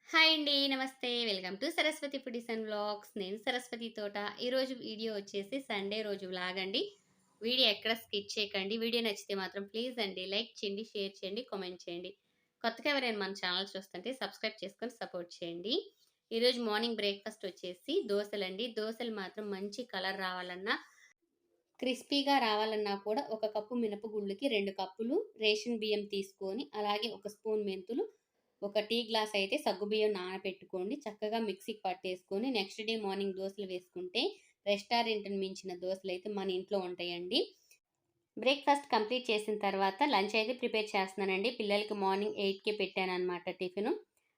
Hi అండి. నమస్తే. Welcome to Saraswati foodies and vlogs. నేను సరస్వతి తోట. ఈరోజు వీడియో వచ్చేసి సండే రోజు వ్లాగ్ అండి. వీడియో ఎక్కడ స్కిప్ చేయకండి. వీడియో నచ్చితే మాత్రం ప్లీజ్ అండి లైక్ చేయండి, షేర్ చేయండి, కామెంట్ చేయండి. కొత్తగా ఎవరైనా మన ఛానల్ చూస్తుంటే సబ్స్క్రైబ్ చేసుకొని సపోర్ట్ చేయండి. ఈరోజు మార్నింగ్ బ్రేక్‌ఫాస్ట్ వచ్చేసి దోసలండి. దోసలు మాత్రం మంచి కలర్ రావాలన్నా, క్రిస్పీగా రావాలన్నా కూడా ఒక కప్పు మినపగుళ్ళకి 2 కప్పులు రేషన్ బియ్యం తీసుకొని, అలాగే ఒక స్పూన్ మెంతులు, ఒక టీ గ్లాస్ అయితే సగ్గుబియ్యం నానబెట్టుకోండి. చక్కగా మిక్సీకి పట్టేసుకొని నెక్స్ట్ డే మార్నింగ్ దోసలు వేసుకుంటే రెస్టారెంట్‌ని మించిన దోసలైతే మన ఇంట్లో ఉంటాయండి. బ్రేక్‌ఫాస్ట్ కంప్లీట్ చేసిన తర్వాత లంచ్ అయితే ప్రిపేర్ చేస్తున్నానండి. పిల్లలకి మార్నింగ్ 8కే పెట్టాననమాట టిఫిను.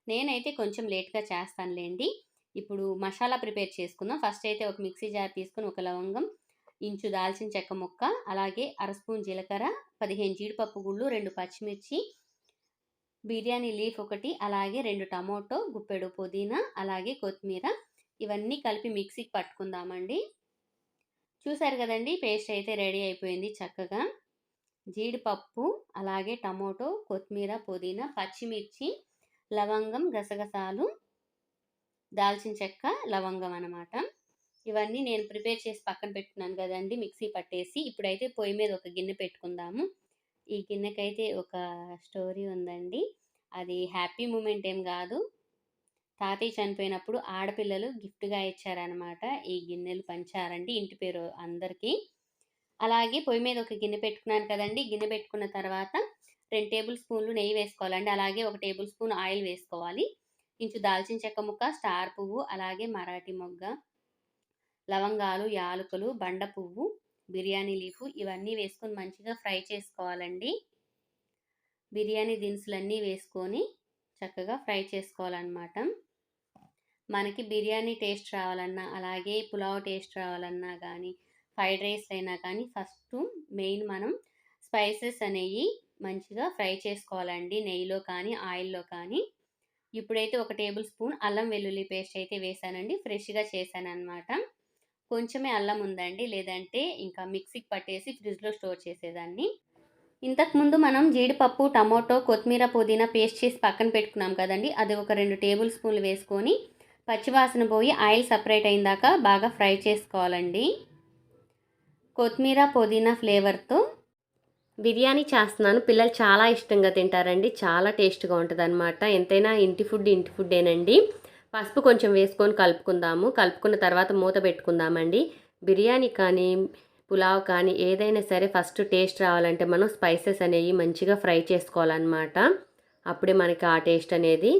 నేనైతే కొంచెం లేట్‌గా చేస్తానులెండి. ఇప్పుడు మసాలా ప్రిపేర్ చేసుకుందాం. ఫస్ట్ అయితే ఒక మిక్సీ జార్ తీసుకొని ఒక లవంగం, ఇంచు దాల్చిన చెక్క ముక్క, అలాగే అర స్పూన్ జీలకర్ర, 15 జీడిపప్పు గుళ్ళు, 2 పచ్చిమిర్చి, బిర్యానీ లీఫ్ ఒకటి, అలాగే 2 టమోటో, గుప్పెడు పుదీనా, అలాగే కొత్తిమీర, ఇవన్నీ కలిపి మిక్సీకి పట్టుకుందామండి. చూసారు కదండీ! పేస్ట్ అయితే రెడీ అయిపోయింది చక్కగా. జీడిపప్పు, అలాగే టమోటో, కొత్తిమీర, పుదీనా, పచ్చిమిర్చి, లవంగం, గసగసాలు, దాల్చిన చెక్క, లవంగం అనమాట. ఇవన్నీ నేను ప్రిపేర్ చేసి పక్కన పెట్టుకున్నాను కదండీ! మిక్సీ పట్టేసి. ఇప్పుడైతే పొయ్యి మీద ఒక గిన్నె పెట్టుకుందాము. ఈ గిన్నెకైతే ఒక స్టోరీ ఉందండి. అది హ్యాపీ మూమెంట్ ఏం గాదు. తాతయ్య చనిపోయినప్పుడు ఆడపిల్లలు గిఫ్ట్‌గా ఇచ్చారనమాట. ఈ గిన్నెలు పంచారండి ఇంటి పేరు అందరికీ. అలాగే పొయ్యి మీద ఒక గిన్నె పెట్టుకున్నాను కదండీ! గిన్నె పెట్టుకున్న తర్వాత 2 టేబుల్ స్పూన్లు నెయ్యి వేసుకోవాలండి. అలాగే 1 టేబుల్ స్పూన్ ఆయిల్ వేసుకోవాలి. ఇంచు దాల్చిన చెక్క ముక్క, స్టార్ పువ్వు, అలాగే మరాఠీ మొగ్గ, లవంగాలు, యాలకులు, బండ పువ్వు, బిర్యానీ లీఫు, ఇవన్నీ వేసుకొని మంచిగా ఫ్రై చేసుకోవాలండి. బిర్యానీ దినుసులన్నీ వేసుకొని చక్కగా ఫ్రై చేసుకోవాలనమాట. మనకి బిర్యానీ టేస్ట్ రావాలన్నా, అలాగే పులావ్ టేస్ట్ రావాలన్నా గానీ, ఫ్రైడ్ రైస్ అయినా కానీ ఫస్టు మెయిన్ మనం స్పైసెస్ అనేయి మంచిగా ఫ్రై చేసుకోవాలండి. నెయ్యిలో కానీ, ఆయిల్‌లో కానీ. ఇప్పుడైతే ఒక టేబుల్ స్పూన్ అల్లం వెల్లుల్లి పేస్ట్ అయితే వేశానండి. ఫ్రెష్‌గా చేశాననమాట. కొంచెమే అల్లం ఉందండి. లేదంటే ఇంకా మిక్సీకి పట్టేసి ఫ్రిడ్జ్‌లో స్టోర్ చేసేదాన్ని. ఇంతకుముందు మనం జీడిపప్పు, టమోటో, కొత్తిమీర, పుదీనా పేస్ట్ చేసి పక్కన పెట్టుకున్నాం కదండీ! అది ఒక 2 టేబుల్ స్పూన్లు వేసుకొని, పచ్చివాసన పోయి ఆయిల్ సెపరేట్ అయిందాక బాగా ఫ్రై చేసుకోవాలండి. కొత్తిమీర, పుదీనా ఫ్లేవర్‌తో బిర్యానీ చేస్తున్నాను. పిల్లలు చాలా ఇష్టంగా తింటారండి. చాలా టేస్ట్‌గా ఉంటదనమాట. ఎంతైనా ఇంటి ఫుడ్ ఇంటి ఫుడ్డేనండి. పసుపు కొంచెం వేసుకొని కలుపుకుందాము. కలుపుకున్న తర్వాత మూత పెట్టుకుందామండి. బిర్యానీ కానీ, పులావ్ కానీ ఏదైనా సరే ఫస్ట్ టేస్ట్ రావాలంటే మనం స్పైసెస్ అనేవి మంచిగా ఫ్రై చేసుకోవాలన్నమాట. అప్పుడే మనకి ఆ టేస్ట్ అనేది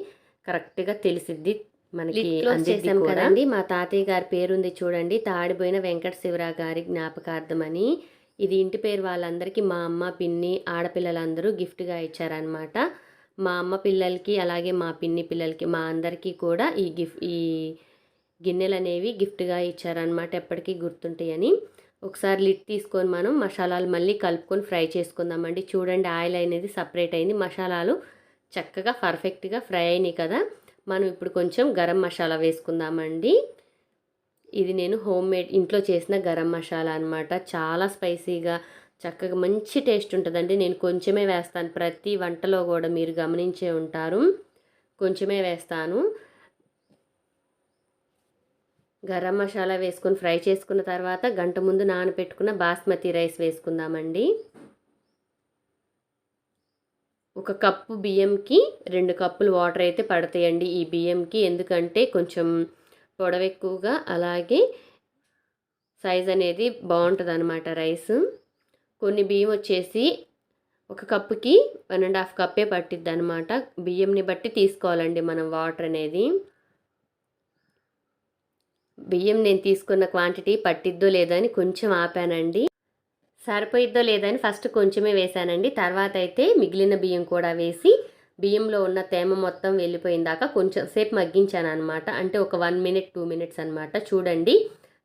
కరెక్ట్‌గా తెలిసిద్ది. మనకి అందిద్ది కూడా. కదండి మా తాతయ్య గారి పేరుంది చూడండి. తాడిబోయిన వెంకట శివరావు గారి జ్ఞాపకార్థమని. ఇది ఇంటి పేరు వాళ్ళందరికీ మా అమ్మ, పిన్ని, ఆడపిల్లలందరూ గిఫ్ట్‌గా ఇచ్చారనమాట. మా అమ్మ పిల్లలకి, అలాగే మా పిన్ని పిల్లలకి, మా అందరికీ కూడా ఈ గిన్నెలనేవి గిఫ్ట్‌గా ఇచ్చారనమాట. ఎప్పటికీ గుర్తుంటాయని. ఒకసారి లిడ్ తీసుకొని మనం మసాలాలు మళ్ళీ కలుపుకొని ఫ్రై చేసుకుందామండి. చూడండి ఆయిల్ అనేది సెపరేట్ అయింది. మసాలాలు చక్కగా పర్ఫెక్ట్‌గా ఫ్రై అయినాయి కదా! మనం ఇప్పుడు కొంచెం గరం మసాలా వేసుకుందామండి. ఇది నేను హోమ్‌మేడ్ ఇంట్లో చేసిన గరం మసాలా అనమాట. చాలా స్పైసీగా చక్కగా మంచి టేస్ట్ ఉంటదండి. నేను కొంచెమే వేస్తాను. ప్రతి వంటలో గూడా మీరు గమనించే ఉంటారు. కొంచెమే వేస్తాను. గరం మసాలా వేసుకొని ఫ్రై చేసుకున్న తర్వాత గంట ముందు నానబెట్టుకున్న బాస్మతి రైస్ వేసుకుందామండి. ఒక కప్పు బియ్యంకి 2 కప్పులు వాటర్ అయితే పడతాయండి ఈ బియ్యంకి. ఎందుకంటే కొంచెం పొడవెక్కువగా, అలాగే సైజ్ అనేది బావుంటదనమాట రైసు. కొన్ని బియ్యం వచ్చేసి ఒక కప్పుకి 1 ½ కప్పే పట్టిద్దనమాట. బియ్యంని బట్టి తీసుకోవాలండి మనం వాటర్ అనేది. బియ్యం నేను తీసుకున్న క్వాంటిటీ పట్టిద్దో లేదో అని కొంచెం ఆపానండి. సరిపోయిద్దో లేదని ఫస్ట్ కొంచెమే వేశానండి. తర్వాత అయితే మిగిలిన బియ్యం కూడా వేసి, బియ్యంలో ఉన్న తేమ మొత్తం వెళ్ళిపోయిందాక కొంచెం సేపు మగ్గించాననమాట. అంటే ఒక 1 మినిట్, 2 మినిట్స్ అనమాట. చూడండి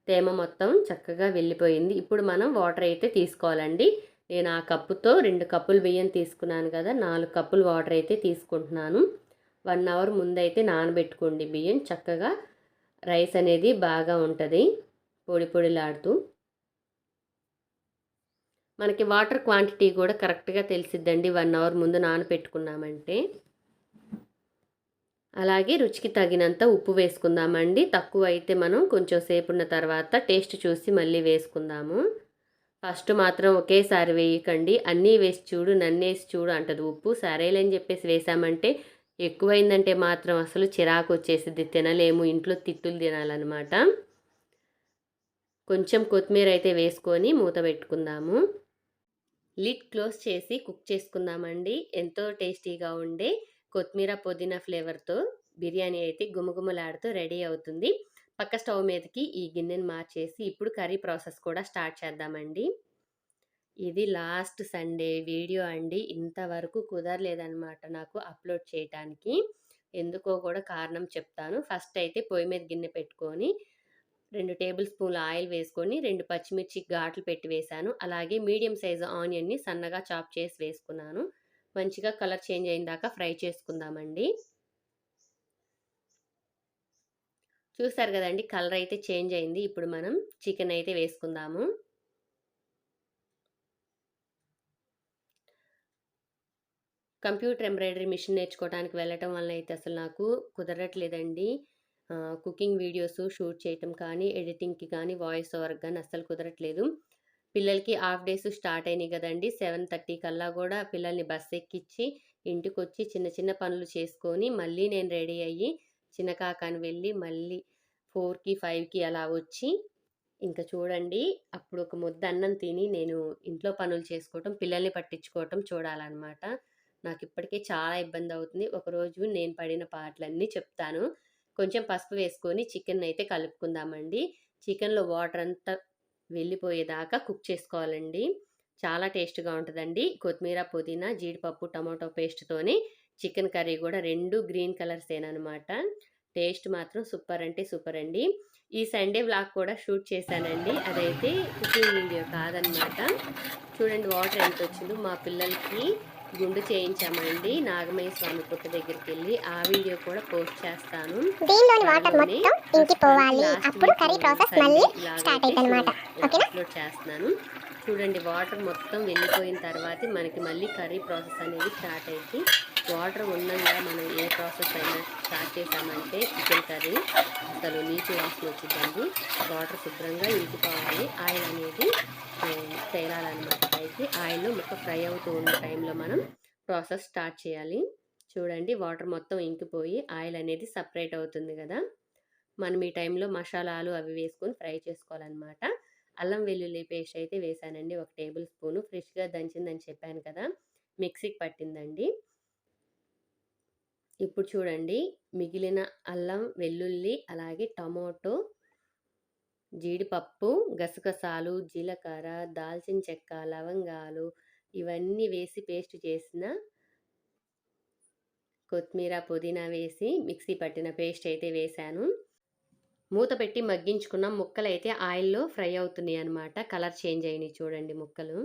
తేమ మొత్తం చక్కగా వెళ్ళిపోయింది. ఇప్పుడు మనం వాటర్ అయితే తీసుకోవాలండి. నేను ఆ కప్పుతో 2 కప్పులు బియ్యం తీసుకున్నాను కదా! 4 కప్పులు వాటర్ అయితే తీసుకుంటున్నాను. 1 అవర్ ముందైతే నానబెట్టుకోండి బియ్యం. చక్కగా రైస్ అనేది బాగా ఉంటది. పొడి పొడిలాడుతూ. మనకి వాటర్ క్వాంటిటీ కూడా కరెక్ట్‌గా తెలిసిద్దండి 1 అవర్ ముందు నానపెట్టుకున్నామంటే. అలాగే రుచికి తగినంత ఉప్పు వేసుకుందామండి. తక్కువ అయితే మనం కొంచెం సేపు ఉన్న తర్వాత టేస్ట్ చూసి మళ్ళీ వేసుకుందాము. ఫస్ట్ మాత్రం ఒకేసారి వేయకండి. అన్నీ వేసి చూడు, నన్నేసి చూడు అంటది ఉప్పు. సరేలేని చెప్పేసి వేసామంటే ఎక్కువైందంటే మాత్రం అసలు చిరాకు వచ్చేసిద్ది, తినలేము, ఇంట్లో తిట్టులు తినాలన్నమాట. కొంచెం కొత్తిమీర అయితే వేసుకొని మూత పెట్టుకుందాము. లిడ్ క్లోజ్ చేసి కుక్ చేసుకుందామండి. ఎంతో టేస్టీగా ఉండే కొత్తిమీర పుదీనా ఫ్లేవర్తో బిర్యానీ అయితే గుమగుమలాడుతూ రెడీ అవుతుంది. పక్క స్టవ్ మీదకి ఈ గిన్నెని మార్చేసి ఇప్పుడు కర్రీ ప్రాసెస్ కూడా స్టార్ట్ చేద్దామండి. ఇది లాస్ట్ సండే వీడియో అండి. ఇంతవరకు కుదరలేదనమాట నాకు అప్లోడ్ చేయటానికి. ఎందుకో కూడా కారణం చెప్తాను. ఫస్ట్ అయితే పొయ్యి మీద గిన్నె పెట్టుకొని 2 టేబుల్ స్పూన్ల ఆయిల్ వేసుకొని 2 పచ్చిమిర్చి ఘాట్లు పెట్టి వేశాను. అలాగే మీడియం సైజు ఆనియన్ని సన్నగా చాప్ చేసి వేసుకున్నాను. మంచిగా కలర్ చేంజ్ అయిన దాకా ఫ్రై చేసుకుందామండి. చూసారు కదండి, కలర్ అయితే చేంజ్ అయింది. ఇప్పుడు మనం చికెన్ అయితే వేసుకుందాము. కంప్యూటర్ ఎంబ్రాయిడరీ మిషన్ నేర్చుకోవడానికి వెళ్ళటం వల్ల అయితే అసలు నాకు కుదరట్లేదండి. కుకింగ్ వీడియోస్ షూట్ చేయటం కానీ, ఎడిటింగ్కి కానీ, వాయిస్ ఓవర్కి కానీ అస్సలు కుదరట్లేదు. పిల్లలకి హాఫ్ డేస్ స్టార్ట్ అయినాయి కదండి. 7:30 కల్లా కూడా పిల్లల్ని బస్ ఎక్కించి ఇంటికి వచ్చి చిన్న చిన్న పనులు చేసుకొని మళ్ళీ నేను రెడీ అయ్యి చిన్న కాకాని వెళ్ళి మళ్ళీ 4కి 5కి అలా వచ్చి ఇంకా చూడండి అప్పుడు ఒక ముద్ద అన్నం తిని నేను ఇంట్లో పనులు చేసుకోవటం, పిల్లల్ని పట్టించుకోవటం చూడాలన్నమాట. నాకు ఇప్పటికే చాలా ఇబ్బంది అవుతుంది. ఒకరోజు నేను పడిన పాటలన్నీ చెప్తాను. కొంచెం పసుపు వేసుకొని చికెన్ అయితే కలుపుకుందామండి. చికెన్లో వాటర్ అంతా వెళ్ళిపోయేదాకా కుక్ చేసుకోవాలండి. చాలా టేస్ట్గా ఉంటుందండి. కొత్తిమీర, పుదీనా, జీడిపప్పు, టమాటో పేస్ట్తోని చికెన్ కర్రీ కూడా 2 గ్రీన్ కలర్సేనమాట. టేస్ట్ మాత్రం సూపర్ అంటే సూపర్ అండి. ఈ సండే వ్లాగ్ కూడా షూట్ చేశానండి. అదైతే కుకింగ్ వీడియో కాదనమాట. చూడండి వాటర్ ఎంత వచ్చిందో. మా పిల్లలకి గుండు చేయించామండి నాగమయ్య స్వామి పుట్ట దగ్గరికి వెళ్ళి. ఆ వీడియో కూడా పోస్ట్ చేస్తాను. దీనిలోని వాటర్ మొత్తం ఇంకిపోవాలి. అప్పుడు కర్రీ ప్రాసెస్ మళ్ళీ స్టార్ట్ అవుతుందన్నమాట. ఓకేనా? అప్లోడ్ చేస్తున్నాను. చూడండి వాటర్ మొత్తం వెళ్ళిపోయిన తర్వాత మనకి మళ్ళీ కర్రీ ప్రాసెస్ అనేది స్టార్ట్ అయింది. వాటర్ ఉండగా మనం ఏ ప్రాసెస్ అయినా స్టార్ట్ చేసామంటే చికెన్ కర్రీ అసలు నీటి వాసన వచ్చిందండి. వాటర్ శుభ్రంగా ఇంకిపోవాలి. ఆయిల్ అనేది తేలాలన్నమాట. అయితే ఆయిల్లో ముక్క ఫ్రై అవుతూ ఉన్న టైంలో మనం ప్రాసెస్ స్టార్ట్ చేయాలి. చూడండి వాటర్ మొత్తం ఇంకిపోయి ఆయిల్ అనేది సపరేట్ అవుతుంది కదా. మనం ఈ టైంలో మసాలాలు అవి వేసుకొని ఫ్రై చేసుకోవాలన్నమాట. అల్లం వెల్లుల్లి పేస్ట్ అయితే వేసానండి 1 టేబుల్ స్పూను. ఫ్రెష్గా దంచిందని చెప్పాను కదా, మిక్సీకి పట్టిందండి. ఇప్పుడు చూడండి మిగిలిన అల్లం వెల్లుల్లి అలాగే టమాటో, జీడిపప్పు, గసగసాలు, జీలకర్ర, దాల్చిన చెక్క, లవంగాలు ఇవన్నీ వేసి పేస్ట్ చేసిన కొత్తిమీర, పుదీనా వేసి మిక్సీ పట్టిన పేస్ట్ అయితే వేశాను. మూత పెట్టి మగ్గించుకున్న ముక్కలు అయితే ఆయిల్లో ఫ్రై అవుతున్నాయి అన్నమాట. కలర్ చేంజ్ అయినాయి చూడండి ముక్కలు.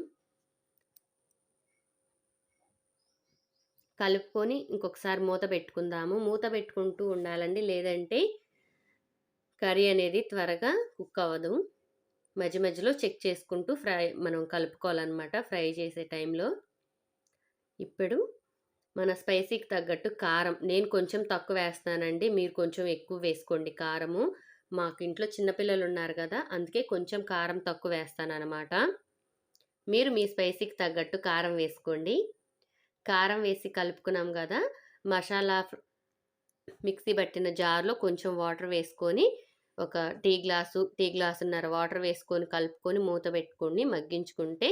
కలుపుకొని ఇంకొకసారి మూత పెట్టుకుందాము. మూత పెట్టుకుంటూ ఉండాలండి, లేదంటే కర్రీ అనేది త్వరగా కుక్ అవ్వదు. మధ్య మధ్యలో చెక్ చేసుకుంటూ మనం కలుపుకోవాలన్నమాట ఫ్రై చేసే టైంలో. ఇప్పుడు మన స్పైసీకి తగ్గట్టు కారం నేను కొంచెం తక్కువ వేస్తానండి. మీరు కొంచెం ఎక్కువ వేసుకోండి కారము. మాకు ఇంట్లో చిన్నపిల్లలు ఉన్నారు కదా, అందుకే కొంచెం కారం తక్కువ వేస్తానన్నమాట. మీరు మీ స్పైసీకి తగ్గట్టు కారం వేసుకోండి. కారం వేసి కలుపుకున్నాం కదా, మసాలా మిక్సీ పట్టిన జార్లో కొంచెం వాటర్ వేసుకొని ఒక టీ గ్లాసున్నర వాటర్ వేసుకొని కలుపుకొని మూత పెట్టుకొని మగ్గించుకుంటే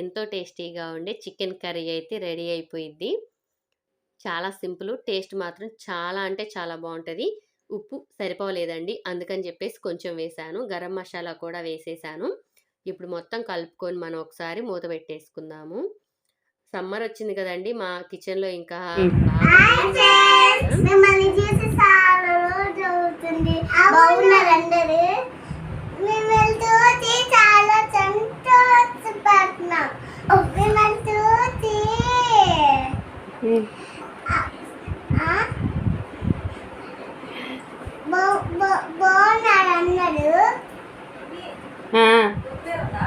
ఎంతో టేస్టీగా ఉండే చికెన్ కర్రీ అయితే రెడీ అయిపోయిద్ది. చాలా సింపుల్, టేస్ట్ మాత్రం చాలా అంటే చాలా బాగుంటుంది. ఉప్పు సరిపోలేదండి, అందుకని చెప్పేసి కొంచెం వేసాను. గరం మసాలా కూడా వేసేసాను. ఇప్పుడు మొత్తం కలుపుకొని మనం ఒకసారి మూత పెట్టేసుకుందాము. సమ్మర్ వచ్చింది కదండి, మా కిచెన్లో ఇంకా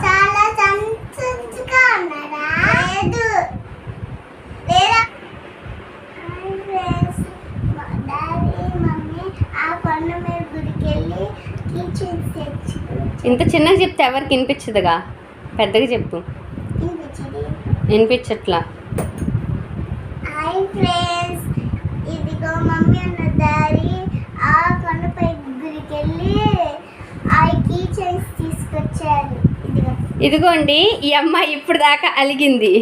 చాలా సంతృప్తిగా ఉన్నారా? లేదు లేదా ఇంత చిన్నగా చెప్తే ఎవరికి వినిపించదుగా, పెద్దగా చెప్పు. వినిపించట్లా. హాయ్ ఫ్రెండ్స్, ఇదిగో మమ్మీ అన్న దారి ఆ కొండపై గుడికి వెళ్ళి ఆ కీ చైన్స్ తీసుకొచ్చారు. ఇదిగోండి, ఈ అమ్మాయి ఇప్పుడు దాకా అలిగింది.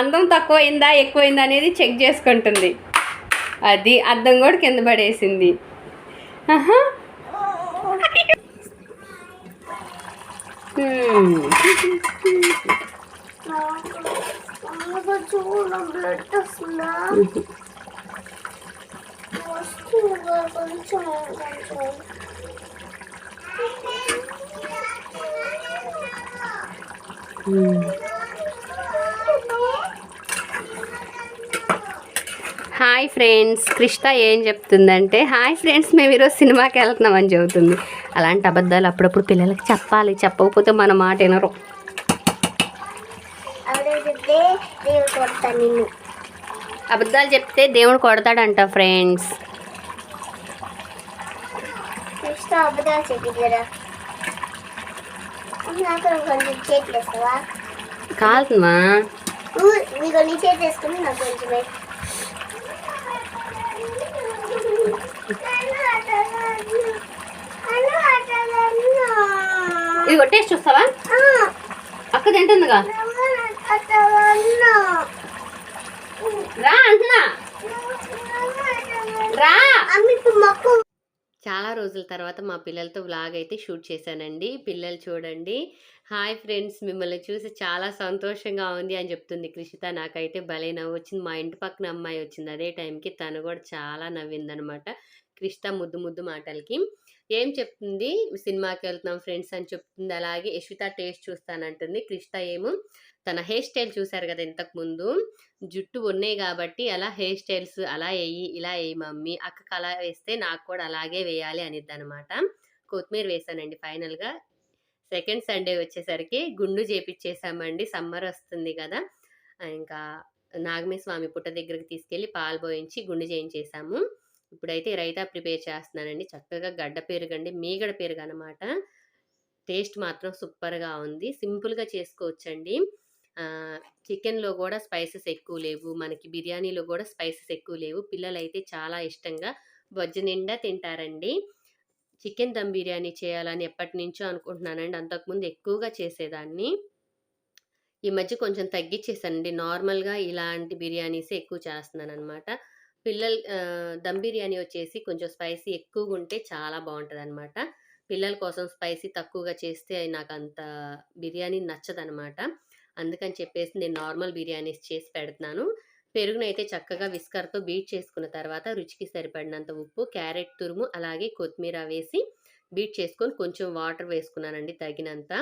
అందం తక్కువైందా ఎక్కువైందా అనేది చెక్ చేసుకుంటుంది. అది అద్దం కూడా కింద పడేసింది. ఆహా. హాయ్ ఫ్రెండ్స్, కృష్ణ ఏం చెప్తుందంటే, హాయ్ ఫ్రెండ్స్ మేము ఈరోజు సినిమాకి వెళ్తున్నామని చెబుతుంది. అలాంటి అబద్ధాలు అప్పుడప్పుడు పిల్లలకి చెప్పాలి, చెప్పకపోతే మన మాట వినరు. అబద్ధాలు చెప్తే దేవుడు కొడతాడంట ఫ్రెండ్స్. అబద్ధాలు చెప్పిరా చేతులు వేస్తావా? కాదుమా, మీకు నీ చేతి వేసుకుని నాకు కొంచెం ఇది కొట్టేసి చూస్తావా? అక్క తింటుందిగా, రా అంటున్నా, రా. చాలా రోజుల తర్వాత మా పిల్లలతో వ్లాగ్ అయితే షూట్ చేశానండి. పిల్లలు చూడండి. హాయ్ ఫ్రెండ్స్, మిమ్మల్ని చూసి చాలా సంతోషంగా ఉంది అని చెప్తుంది కృషిత. నాకైతే భలే నవ్వు వచ్చింది. మా ఇంటి పక్కన అమ్మాయి వచ్చింది అదే టైంకి, తను కూడా చాలా నవ్విందనమాట కృషిత ముద్దు ముద్దు మాటలకి. ఏం చెప్తుంది, సినిమాకి వెళ్తున్నాం ఫ్రెండ్స్ అని చెప్తుంది. అలాగే యశ్విత టేస్ట్ చూస్తానంటుంది. కృషిత ఏమో తన హెయిర్ స్టైల్ చూశారు కదా ఇంతకుముందు, జుట్టు ఉన్నాయి కాబట్టి అలా హెయిర్ స్టైల్స్ అలా వేయి, ఇలా వేయి మమ్మీ, అక్కకి అలా వేస్తే నాకు కూడా అలాగే వేయాలి అనిద్ది అనమాట. కొత్తిమీర వేసానండి ఫైనల్గా. సెకండ్ సండే వచ్చేసరికి గుండు చేపిచ్చేసామండి. సమ్మర్ వస్తుంది కదా, ఇంకా నాగమే స్వామి పుట్ట దగ్గరికి తీసుకెళ్ళి పాలు పోయించి గుండు చేయించేసాము. ఇప్పుడైతే రైతా ప్రిపేర్ చేస్తున్నానండి. చక్కగా గడ్డ పెరుగండి, మీగడ పెరుగు అనమాట. టేస్ట్ మాత్రం సూపర్గా ఉంది. సింపుల్గా చేసుకోవచ్చండి. చికెన్లో కూడా స్పైసెస్ ఎక్కువ లేవు, మనకి బిర్యానీలో కూడా స్పైసెస్ ఎక్కువ లేవు. పిల్లలైతే చాలా ఇష్టంగా బొజ్జ నిండా తింటారండి. చికెన్ దమ్ బిర్యానీ చేయాలని ఎప్పటి నుంచో అనుకుంటున్నానండి. అంతకుముందు ఎక్కువగా చేసేదాన్ని, ఈ మధ్య కొంచెం తగ్గించేసానండి. నార్మల్గా ఇలాంటి బిర్యానీసే ఎక్కువ చేస్తున్నాను అనమాట. పిల్లలు దమ్ బిర్యానీ వచ్చేసి కొంచెం స్పైసీ ఎక్కువగా ఉంటే చాలా బాగుంటుంది అనమాట. పిల్లల కోసం స్పైసీ తక్కువగా చేస్తే నాకు అంత బిర్యానీ నచ్చదనమాట. అందుకని చెప్పేసి నేను నార్మల్ బిర్యానీస్ చేసి పెడుతున్నాను. పెరుగునైతే చక్కగా విస్కర్తో బీట్ చేసుకున్న తర్వాత రుచికి సరిపడినంత ఉప్పు, క్యారెట్ తురుము, అలాగే కొత్తిమీర వేసి బీట్ చేసుకొని కొంచెం వాటర్ వేసుకున్నానండి తగినంత.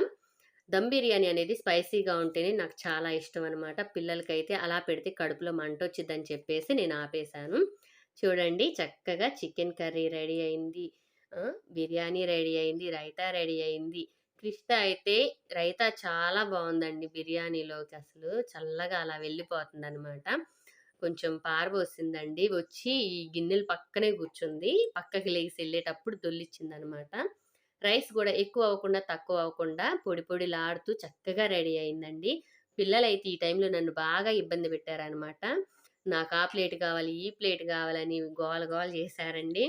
దమ్ బిర్యానీ అనేది స్పైసీగా ఉంటేనే నాకు చాలా ఇష్టం అనమాట. పిల్లలకైతే అలా పెడితే కడుపులో మంట వచ్చిందని చెప్పేసి నేను ఆపేశాను. చూడండి, చక్కగా చికెన్ కర్రీ రెడీ అయింది, బిర్యానీ రెడీ అయింది, రైతా రెడీ అయింది. కృష్ణ అయితే రైతా చాలా బాగుందండి బిర్యానీలోకి, అసలు చల్లగా అలా వెళ్ళిపోతుంది అనమాట. కొంచెం పారబోసిందండి, వచ్చి ఈ గిన్నెలు పక్కనే కూర్చుంది, పక్కకి లేచి వెళ్ళేటప్పుడు దొల్లిచ్చింది అనమాట. రైస్ కూడా ఎక్కువ అవ్వకుండా తక్కువ అవ్వకుండా పొడి పొడిలాడుతూ చక్కగా రెడీ అయిందండి. పిల్లలైతే ఈ టైంలో నన్ను బాగా ఇబ్బంది పెట్టారనమాట. నాకు ఆ ప్లేట్ కావాలి, ఈ ప్లేట్ కావాలని గోల గోల చేశారండి.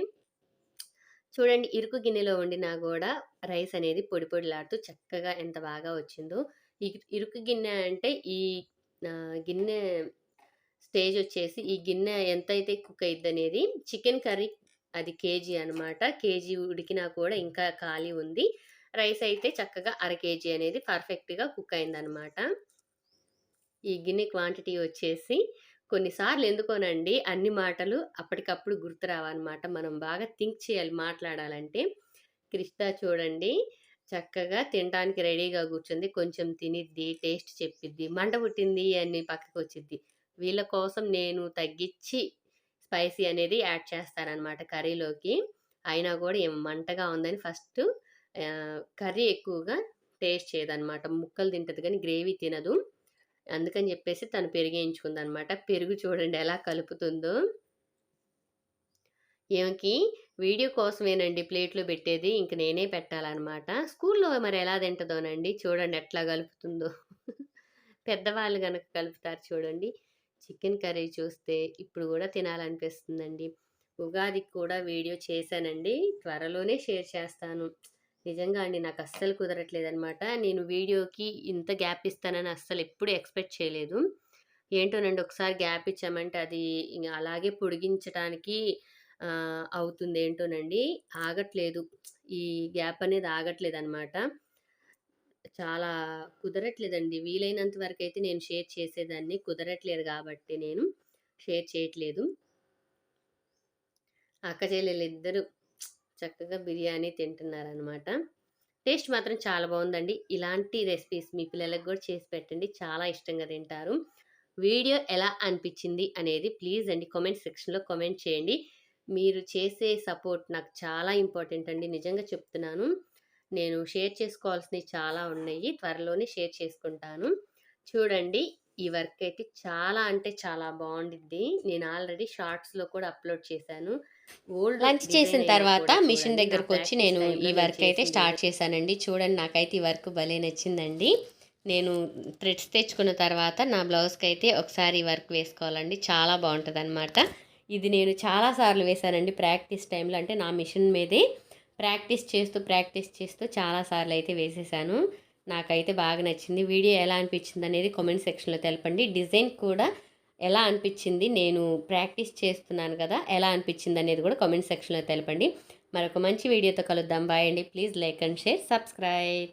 చూడండి, ఇరుకు గిన్నెలో వండినా కూడా రైస్ అనేది పొడి పొడిలాడుతూ చక్కగా ఎంత బాగా వచ్చిందో. ఈ ఇరుకు గిన్నె అంటే ఈ గిన్నె స్టేజ్ వచ్చేసి, ఈ గిన్నె ఎంతైతే కుక్ అయ్యిద్ది అనేది, చికెన్ కర్రీ అది కేజీ అనమాట. కేజీ ఉడికినా కూడా ఇంకా ఖాళీ ఉంది. రైస్ అయితే చక్కగా అర కేజీ అనేది పర్ఫెక్ట్గా కుక్ అయిందనమాట. ఈ గిన్నె క్వాంటిటీ వచ్చేసి, కొన్నిసార్లు ఎందుకోనండి అన్ని మాటలు అప్పటికప్పుడు గుర్తు రావన్నమాట. మనం బాగా థింక్ చేయాలి మాట్లాడాలంటే. కృష్ణ చూడండి, చక్కగా తినడానికి రెడీగా కూర్చుంది. కొంచెం తినిద్ది, టేస్ట్ చెప్పిద్ది, మంట పుట్టింది అని పక్కకు వచ్చిద్ది. వీళ్ళ కోసం నేను తగ్గించి స్పైసీ అనేది యాడ్ చేస్తానన్నమాట కర్రీలోకి. అయినా కూడా ఏం మంటగా ఉందని ఫస్ట్ కర్రీ ఎక్కువగా టేస్ట్ చేయదన్నమాట. ముక్కలు తింటుంది కానీ గ్రేవీ తినదు. అందుకని చెప్పేసి తను పెరిగేయించుకుందనమాట. పెరుగు చూడండి ఎలా కలుపుతుందో. ఈమెకి వీడియో కోసమేనండి ప్లేట్‌లో పెట్టేది. ఇంక నేనే పెట్టాలనమాట. స్కూల్లో మరి ఎలా తింటదోనండి. చూడండి ఎట్లా కలుపుతుందో. పెద్దవాళ్ళు గనక కలుపుతారు చూడండి. చికెన్ కర్రీ చూస్తే ఇప్పుడు గూడా తినాలనిపిస్తుందండి. ఉగాదికి కూడా వీడియో చేశానండి. త్వరలోనే షేర్ చేస్తాను. నిజంగా అండి నాకస్సలు కుదరట్లేదనమాట. నేను వీడియోకి ఇంత గ్యాప్ ఇస్తానని అస్సలెప్పుడు ఎక్స్‌పెక్ట్ చేయలేదు. ఏంటోనండి ఒకసారి గ్యాప్ ఇచ్చామంటే అది ఇంగ అలాగే పొడిగించటానికి అవుతుందేంటోనండి. ఆగట్లేదు. ఈ గ్యాప్ అనేది ఆగట్లేదనమాట. చాలా కుదరట్లేదండి. వీలైనంత వరకైతే నేను షేర్ చేసేదాన్ని. కుదరట్లేదు గాబట్టి నేను షేర్ చేయట్లేదు. అక్క చెల్లెలిద్దరూ చక్కగా బిర్యానీ తింటున్నారనమాట. టేస్ట్ మాత్రం చాలా బావుందండి. ఇలాంటి రెసిపీస్ మీ పిల్లలకి గూడా చేసి పెట్టండి. చాలా ఇష్టంగా తింటారు. వీడియో ఎలా అనిపిచ్చింది అనేది ప్లీజ్ అండి కామెంట్ సెక్షన్‌లో కామెంట్ చేయండి. మీరు చేసే సపోర్ట్ నాకు చాలా ఇంపార్టెంట్ అండి. నిజంగా చెప్తున్నాను. నేను షేర్ చేసుకోవాల్సినవి చాలా ఉన్నాయి. త్వరలోనే షేర్ చేసుకుంటాను. చూడండి ఈ వర్క్ అయితే చాలా అంటే చాలా బావుండిద్ది. నేను ఆల్రెడీ షార్ట్స్‌లో కూడా అప్‌లోడ్ చేశాను. ఓల్డ్ లంచ్ చేసిన డిజైన్ అయినా తర్వాత కూడా మిషన్ చూడండి. నా దగ్గరకొచ్చి ప్రాక్టీస్ నేను ఈ టైమ్‌లో నేను వర్క్ అయితే చేసింది స్టార్ట్ చేశానండి. చూడండి నాకైతే ఈ వర్క్ భలే నచ్చిందండి. నేను థ్రెడ్స్ తెచ్చుకున్న తర్వాత నా బ్లౌజ్‌కైతే ఒకసారి ఈ వర్క్ వేసుకోవాలండి. చాలా బావుంటదనమాట. ఇది నేను చాలా సార్లు వేశానండి ప్రాక్టీస్ టైమ్‌లో. అంటే నా మిషన్ మీదే ప్రాక్టీస్ చేస్తూ చాలా సార్లు అయితే వేసేసాను. నాకైతే బాగా నచ్చింది. వీడియో ఎలా అనిపించిందనేది కామెంట్ సెక్షన్‌లో తెలపండి. డిజైన్ కూడా ఎలా అనిపించింది, నేను ప్రాక్టీస్ చేస్తున్నాను కదా, ఎలా అనిపించింది అనేది కూడా కామెంట్ సెక్షన్లో తెలపండి. మరొక మంచి వీడియోతో కలుద్దాం. బాయ్ అండి. Please like and share, subscribe.